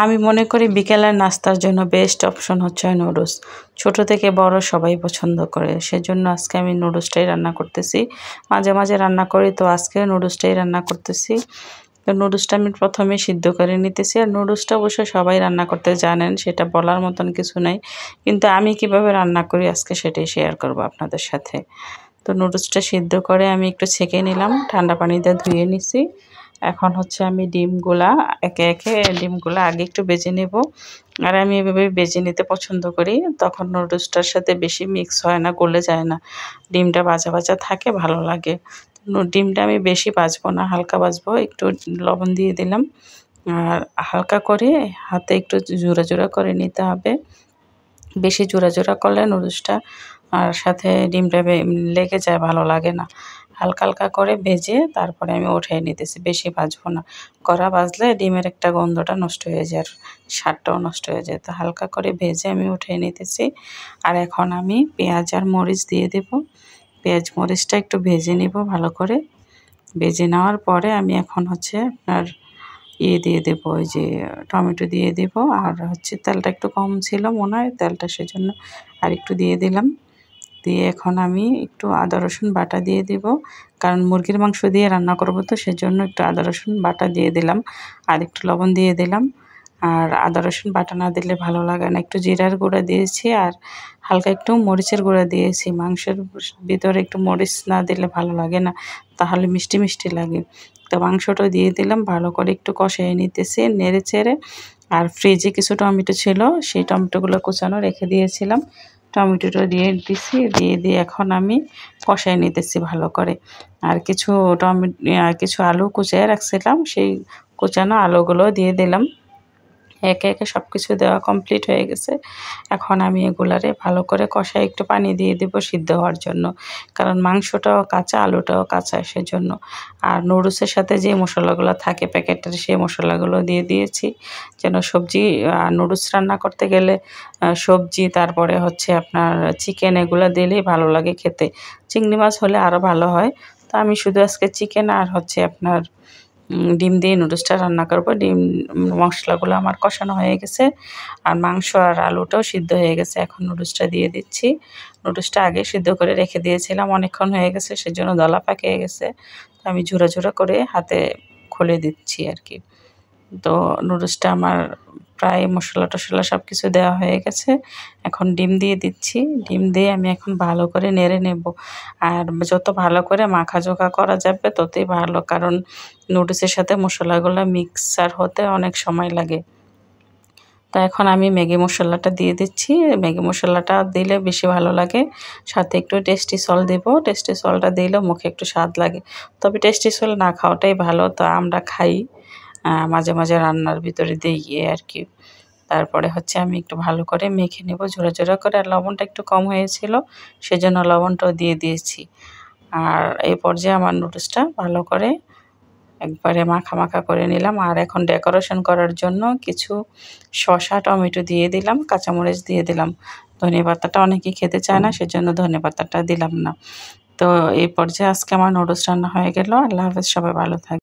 আমি মনে করি বিকেলের নাস্তার জন্য বেস্ট অপশন হচ্ছে নুডলস। ছোট থেকে বড় সবাই পছন্দ করে, সেজন্য আজকে আমি নুডলসটাই রান্না করতেছি। মাঝে মাঝে রান্না করি, তো আজকে নুডলসটাই রান্না করতেছি। তো নুডলসটা আমি প্রথমে সিদ্ধ করে নিতেছি। আর নুডলসটা অবশ্য সবাই রান্না করতে জানেন, সেটা বলার মতন কিছু নাই। কিন্তু আমি কিভাবে রান্না করি আজকে সেটাই শেয়ার করব আপনাদের সাথে। তো নুডলসটা সিদ্ধ করে আমি একটু ছেঁকে নিলাম, ঠান্ডা পানি দিয়ে ধুয়ে নিছি। এখন হচ্ছে আমি ডিমগুলা একে একে ডিমগুলা আগে একটু ভেজে নেব। আর আমি এভাবে ভেজে নিতে পছন্দ করি, তখন নুডলসটার সাথে বেশি মিক্স হয় না, গলে যায় না। ডিমটা ভাজা ভাজা থাকে, ভালো লাগে। ডিমটা আমি বেশি ভাজবো না, হালকা ভাজবো। একটু লবণ দিয়ে দিলাম, আর হালকা করে হাতে একটু জোড়া জোড়া করে নিতে হবে। বেশি জোড়া জোড়া করলে নুডলসটা আর সাথে ডিমটা লেগে যায়, ভালো লাগে না। হালকা হালকা করে ভেজে তারপরে আমি উঠিয়ে নিতেছি, বেশি ভাজবো না। কড়া ভাজলে ডিমের একটা গন্ধটা নষ্ট হয়ে যায়, আর স্বাদটাও নষ্ট হয়ে যায়। তো হালকা করে ভেজে আমি উঠিয়ে নিতেছি। আর এখন আমি পেঁয়াজ আর মরিচ দিয়ে দেব। পেঁয়াজ মরিচটা একটু ভেজে নিব ভালো করে। ভেজে নেওয়ার পরে আমি এখন হচ্ছে আপনার দিয়ে দেব, ওই যে টমেটো দিয়ে দেব। আর হচ্ছে তেলটা একটু কম ছিল মনে হয়, তেলটা সেজন্য আর একটু দিয়ে দিলাম। দিয়ে এখন আমি একটু আদা রসুন বাটা দিয়ে দিব, কারণ মুরগির মাংস দিয়ে রান্না করব, তো সেজন্য একটু আদা রসুন বাটা দিয়ে দিলাম। আর একটু লবণ দিয়ে দিলাম। আর আদা রসুন বাটা না দিলে ভালো লাগে না। একটু জিরার গুঁড়া দিয়েছি, আর হালকা একটু মরিচের গুঁড়া দিয়েছি। মাংসের ভিতরে একটু মরিচ না দিলে ভালো লাগে না, তাহলে মিষ্টি মিষ্টি লাগে। তো মাংসটা দিয়ে দিলাম, ভালো করে একটু কষিয়ে নিতেছি নেড়ে চেড়ে। আর ফ্রিজে কিছু টমেটো ছিল, সেই টমেটোগুলো কুচানো রেখে দিয়েছিলাম, টমেটোটা দিয়ে দিছি। দিয়ে এখন আমি কষাই নিতেছি ভালো করে। আর কিছু আলু কুচিয়ে রাখছিলাম, সেই কুচানো আলুগুলো দিয়ে দিলাম। একে একে সব কিছু দেওয়া কমপ্লিট হয়ে গেছে। এখন আমি এগুলারে ভালো করে কষাই একটু পানি দিয়ে দেব সিদ্ধ হওয়ার জন্য, কারণ মাংসটাও কাঁচা, আলুটাও কাঁচা, সেজন্য। আর নুডলসের সাথে যে মশলাগুলো থাকে প্যাকেটের, সেই মশলাগুলো দিয়ে দিয়েছি, যেন সবজি নুডলস রান্না করতে গেলে সবজি তারপরে হচ্ছে আপনার চিকেন এগুলো দিলেই ভালো লাগে খেতে। চিংড়ি মাছ হলে আরও ভালো হয়। তো আমি শুধু আজকে চিকেন আর হচ্ছে আপনার ডিম দিয়ে নুডলসটা রান্না করব। ডিম মশলাগুলো আমার কষানো হয়ে গেছে, আর মাংস আর আলুটাও সিদ্ধ হয়ে গেছে। এখন নুডলসটা দিয়ে দিচ্ছি। নুডলসটা আগে সিদ্ধ করে রেখে দিয়েছিলাম, অনেকক্ষণ হয়ে গেছে, সেজন্য দলা পাকিয়ে গেছে। তো আমি ঝুরা ঝুরা করে হাতে খুলে দিচ্ছি আর কি। তো নুডলসটা আমার প্রায় মশলা টশলা সব কিছু দেওয়া হয়ে গেছে। এখন ডিম দিয়ে দিচ্ছি। ডিম দিয়ে আমি এখন ভালো করে নেড়ে নেব। আর যত ভালো করে মাখাজোখা করা যাবে ততই ভালো, কারণ নুডলসের সাথে মশলাগুলো মিক্সার হতে অনেক সময় লাগে। তো এখন আমি ম্যাগি মশলাটা দিয়ে দিচ্ছি। ম্যাগি মশলাটা দিলে বেশি ভালো লাগে। সাথে একটু টেস্টি সল্ট দেব। টেস্টি সল্টটা দিলেও মুখে একটু স্বাদ লাগে। তবে টেস্টি সল্ট না খাওয়াটাই ভালো, তো আমরা খাই মাঝে মাঝে রান্নার ভিতরে দিই আর কি। তারপরে হচ্ছে আমি একটু ভালো করে মেখে নেব ঝোড়া ঝোড়া করে। আর লবণটা একটু কম হয়েছিল, সেজন্য লবণটাও দিয়ে দিয়েছি। আর এই পর্যায়ে আমার নুডলসটা ভালো করে একবারে মাখা মাখা করে নিলাম। আর এখন ডেকোরেশন করার জন্য কিছু শসা টমেটো দিয়ে দিলাম, কাঁচামরিচ দিয়ে দিলাম। ধনেপাতাটা অনেকেই খেতে চায় না, সেজন্য ধনেপাতাটা দিলাম না। তো এই পর্যায়ে আজকে আমার নুডলস রান্না হয়ে গেল। আল্লাহ হাফেজ, সবাই ভালো থাকবে।